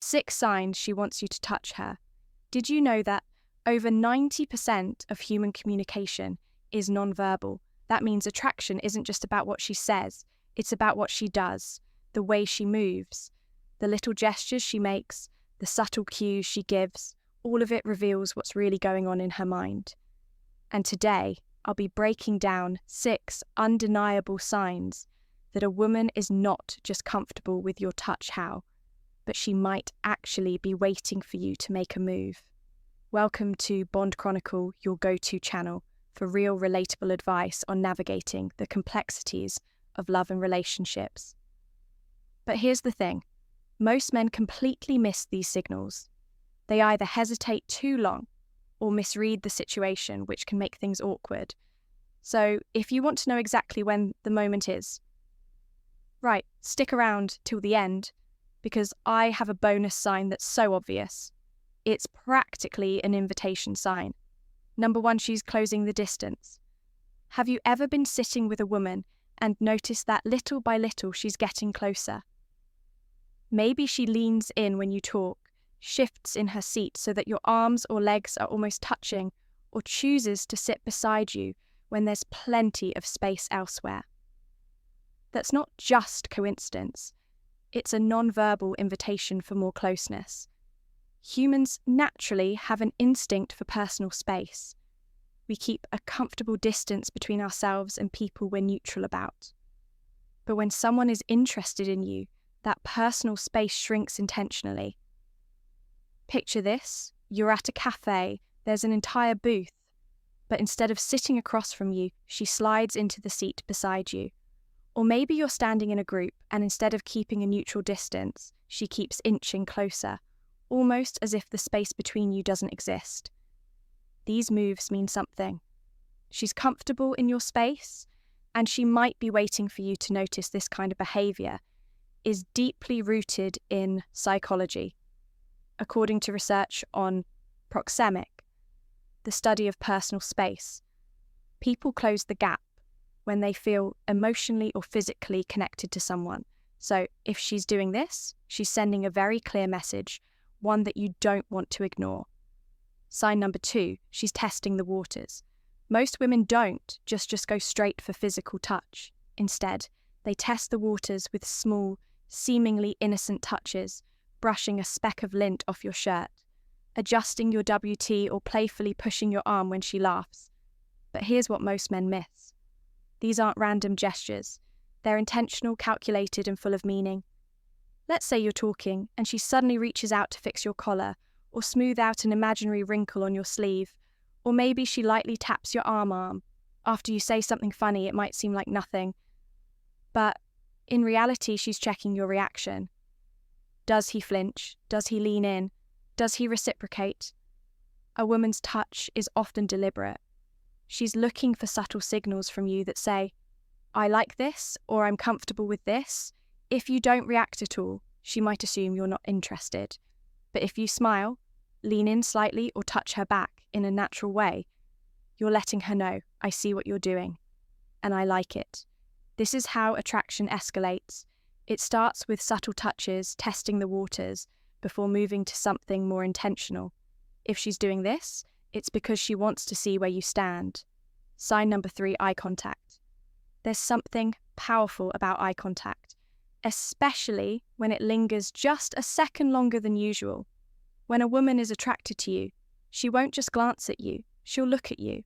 6 signs she wants you to touch her. Did you know that over 90% of human communication is nonverbal? That means attraction isn't just about what she says, it's about what she does, the way she moves, the little gestures she makes, the subtle cues she gives. All of it reveals what's really going on in her mind. And today, I'll be breaking down 6 undeniable signs that a woman is not just comfortable with your touch how, but she might actually be waiting for you to make a move. Welcome to Bond Chronicle, your go-to channel for real relatable advice on navigating the complexities of love and relationships. But here's the thing, most men completely miss these signals. They either hesitate too long or misread the situation, which can make things awkward. So if you want to know exactly when the moment is, right, stick around till the end, because I have a bonus sign that's so obvious. It's practically an invitation sign. Number 1, she's closing the distance. Have you ever been sitting with a woman and noticed that little by little she's getting closer? Maybe she leans in when you talk, shifts in her seat so that your arms or legs are almost touching, or chooses to sit beside you when there's plenty of space elsewhere. That's not just coincidence. It's a non-verbal invitation for more closeness. Humans naturally have an instinct for personal space. We keep a comfortable distance between ourselves and people we're neutral about. But when someone is interested in you, that personal space shrinks intentionally. Picture this, you're at a cafe, there's an entire booth, but instead of sitting across from you, she slides into the seat beside you. Or maybe you're standing in a group and instead of keeping a neutral distance, she keeps inching closer, almost as if the space between you doesn't exist. These moves mean something. She's comfortable in your space, and she might be waiting for you to notice. This kind of behavior is deeply rooted in psychology. According to research on proxemic, the study of personal space, people close the gap when they feel emotionally or physically connected to someone. So if she's doing this, she's sending a very clear message, one that you don't want to ignore. Sign number 2, she's testing the waters. Most women don't just go straight for physical touch. Instead, they test the waters with small, seemingly innocent touches, brushing a speck of lint off your shirt, adjusting your WT or playfully pushing your arm when she laughs. But here's what most men miss. These aren't random gestures. They're intentional, calculated, and full of meaning. Let's say you're talking and she suddenly reaches out to fix your collar or smooth out an imaginary wrinkle on your sleeve, or maybe she lightly taps your arm. After you say something funny, it might seem like nothing, but in reality, she's checking your reaction. Does he flinch? Does he lean in? Does he reciprocate? A woman's touch is often deliberate. She's looking for subtle signals from you that say, I like this, or I'm comfortable with this. If you don't react at all, she might assume you're not interested. But if you smile, lean in slightly, or touch her back in a natural way, you're letting her know, I see what you're doing, and I like it. This is how attraction escalates. It starts with subtle touches, testing the waters, before moving to something more intentional. If she's doing this, it's because she wants to see where you stand. Sign number 3, eye contact. There's something powerful about eye contact, especially when it lingers just a second longer than usual. When a woman is attracted to you, she won't just glance at you, she'll look at you.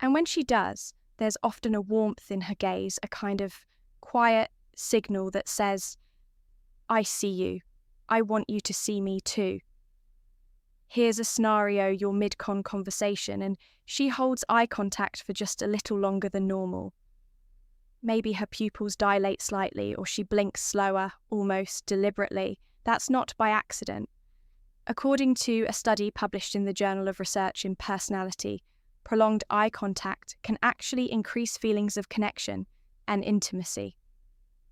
And when she does, there's often a warmth in her gaze, a kind of quiet signal that says, I see you. I want you to see me too. Here's a scenario, you're mid-con conversation, and she holds eye contact for just a little longer than normal. Maybe her pupils dilate slightly, or she blinks slower, almost deliberately. That's not by accident. According to a study published in the Journal of Research in Personality, prolonged eye contact can actually increase feelings of connection and intimacy.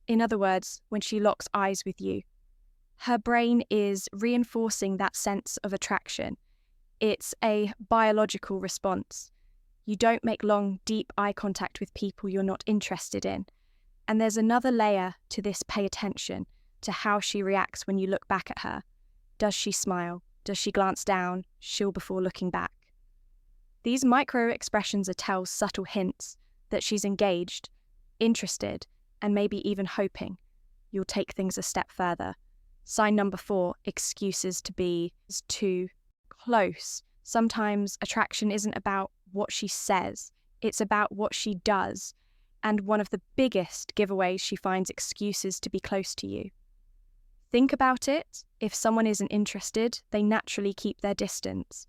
In other words, when she locks eyes with you, her brain is reinforcing that sense of attraction. It's a biological response. You don't make long, deep eye contact with people you're not interested in. And there's another layer to this. Pay attention to how she reacts when you look back at her. Does she smile? Does she glance down, she'll before looking back? These micro expressions are tell subtle hints that she's engaged, interested, and maybe even hoping you'll take things a step further. Sign number 4, excuses to be too close. Sometimes attraction isn't about what she says, it's about what she does. And one of the biggest giveaways, she finds excuses to be close to you. Think about it. If someone isn't interested, they naturally keep their distance.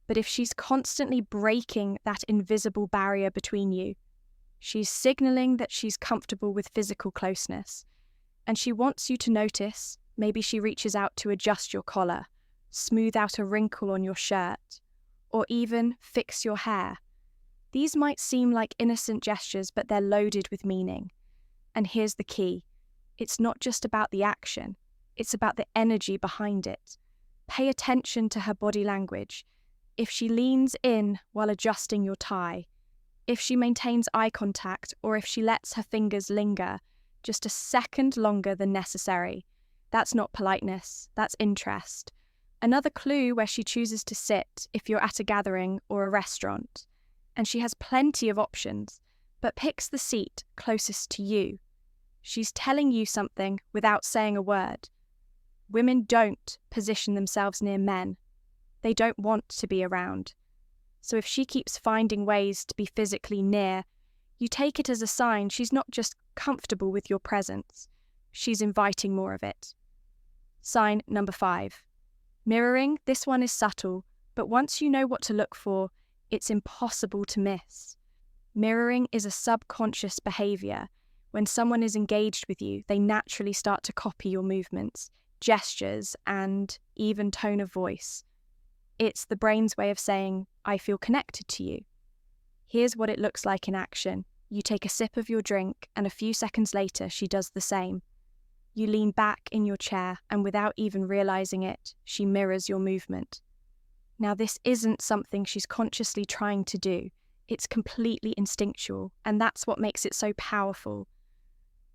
But if she's constantly breaking that invisible barrier between you, she's signaling that she's comfortable with physical closeness. And she wants you to notice. Maybe she reaches out to adjust your collar, smooth out a wrinkle on your shirt, or even fix your hair. These might seem like innocent gestures, but they're loaded with meaning. And here's the key. It's not just about the action. It's about the energy behind it. Pay attention to her body language. If she leans in while adjusting your tie, if she maintains eye contact, or if she lets her fingers linger just a second longer than necessary, that's not politeness, that's interest. Another clue where she chooses to sit if you're at a gathering or a restaurant, and she has plenty of options, but picks the seat closest to you. She's telling you something without saying a word. Women don't position themselves near men. They don't want to be around. So if she keeps finding ways to be physically near, you take it as a sign she's not just comfortable with your presence, she's inviting more of it. Sign number 5. Mirroring. This one is subtle, but once you know what to look for, it's impossible to miss. Mirroring is a subconscious behavior. When someone is engaged with you, they naturally start to copy your movements, gestures, and even tone of voice. It's the brain's way of saying, I feel connected to you. Here's what it looks like in action. You take a sip of your drink, and a few seconds later, she does the same. You lean back in your chair, and without even realizing it, she mirrors your movement. Now, this isn't something she's consciously trying to do. It's completely instinctual, and that's what makes it so powerful.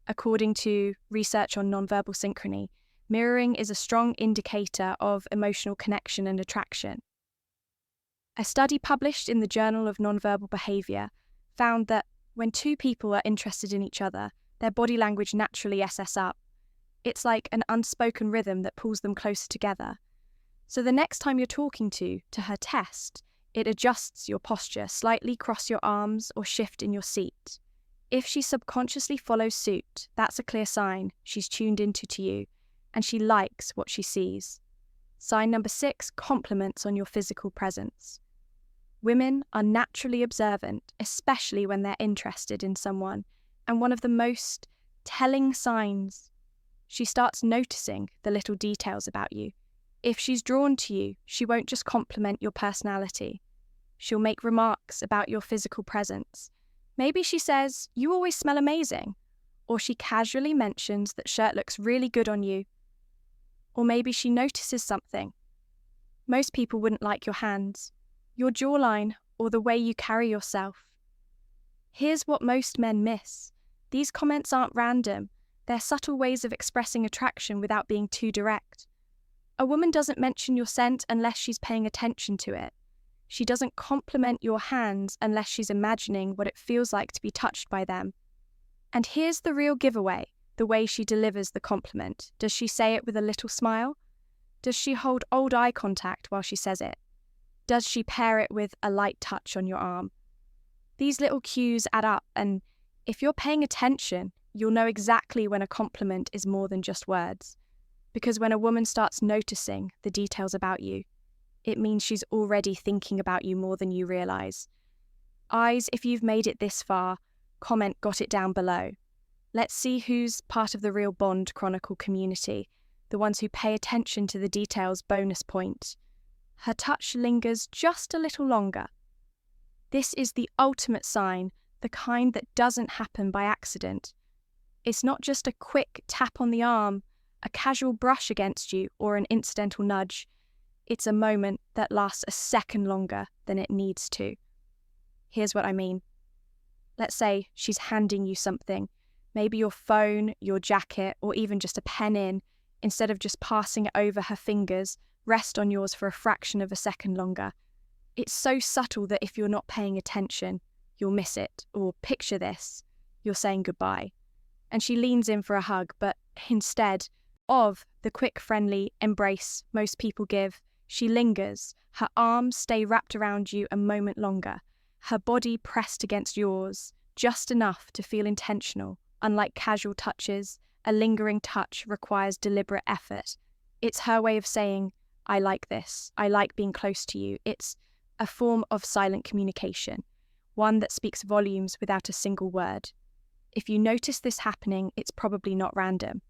According to research on nonverbal synchrony, mirroring is a strong indicator of emotional connection and attraction. A study published in the Journal of Nonverbal Behavior found that when two people are interested in each other, their body language naturally SS up. It's like an unspoken rhythm that pulls them closer together. So the next time you're talking to her test, it adjusts your posture, slightly cross your arms or shift in your seat. If she subconsciously follows suit, that's a clear sign she's tuned into to you, and she likes what she sees. Sign number 6, compliments on your physical presence. Women are naturally observant, especially when they're interested in someone, and one of the most telling signs, she starts noticing the little details about you. If she's drawn to you, she won't just compliment your personality. She'll make remarks about your physical presence. Maybe she says, "You always smell amazing," or she casually mentions that shirt looks really good on you. Or maybe she notices something. Most people wouldn't like your hands, your jawline, or the way you carry yourself. Here's what most men miss. These comments aren't random. They're subtle ways of expressing attraction without being too direct. A woman doesn't mention your scent unless she's paying attention to it. She doesn't compliment your hands unless she's imagining what it feels like to be touched by them. And here's the real giveaway, the way she delivers the compliment. Does she say it with a little smile? Does she hold old eye contact while she says it? Does she pair it with a light touch on your arm? These little cues add up, and if you're paying attention, you'll know exactly when a compliment is more than just words. Because when a woman starts noticing the details about you, it means she's already thinking about you more than you realize. Eyes, if you've made it this far, comment "got it" down below. Let's see who's part of the real Bond Chronicle community, the ones who pay attention to the details. Bonus point. Her touch lingers just a little longer. This is the ultimate sign, the kind that doesn't happen by accident. It's not just a quick tap on the arm, a casual brush against you, or an incidental nudge. It's a moment that lasts a second longer than it needs to. Here's what I mean. Let's say she's handing you something, maybe your phone, your jacket, or even just a pen Instead of just passing it over her fingers, rest on yours for a fraction of a second longer. It's so subtle that if you're not paying attention, you'll miss it. Or picture this, you're saying goodbye. And she leans in for a hug, but instead of the quick, friendly embrace most people give, she lingers. Her arms stay wrapped around you a moment longer, her body pressed against yours, just enough to feel intentional. Unlike casual touches, a lingering touch requires deliberate effort. It's her way of saying, I like this. I like being close to you. It's a form of silent communication, one that speaks volumes without a single word. If you notice this happening, it's probably not random.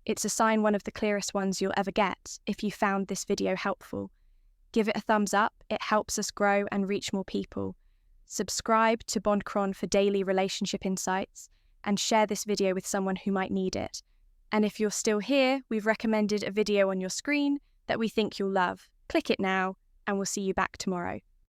It's a sign, one of the clearest ones you'll ever get. If you found this video helpful, give it a thumbs up. It helps us grow and reach more people. Subscribe to BondCron for daily relationship insights, and share this video with someone who might need it. And if you're still here, we've recommended a video on your screen that we think you'll love. Click it now, and we'll see you back tomorrow.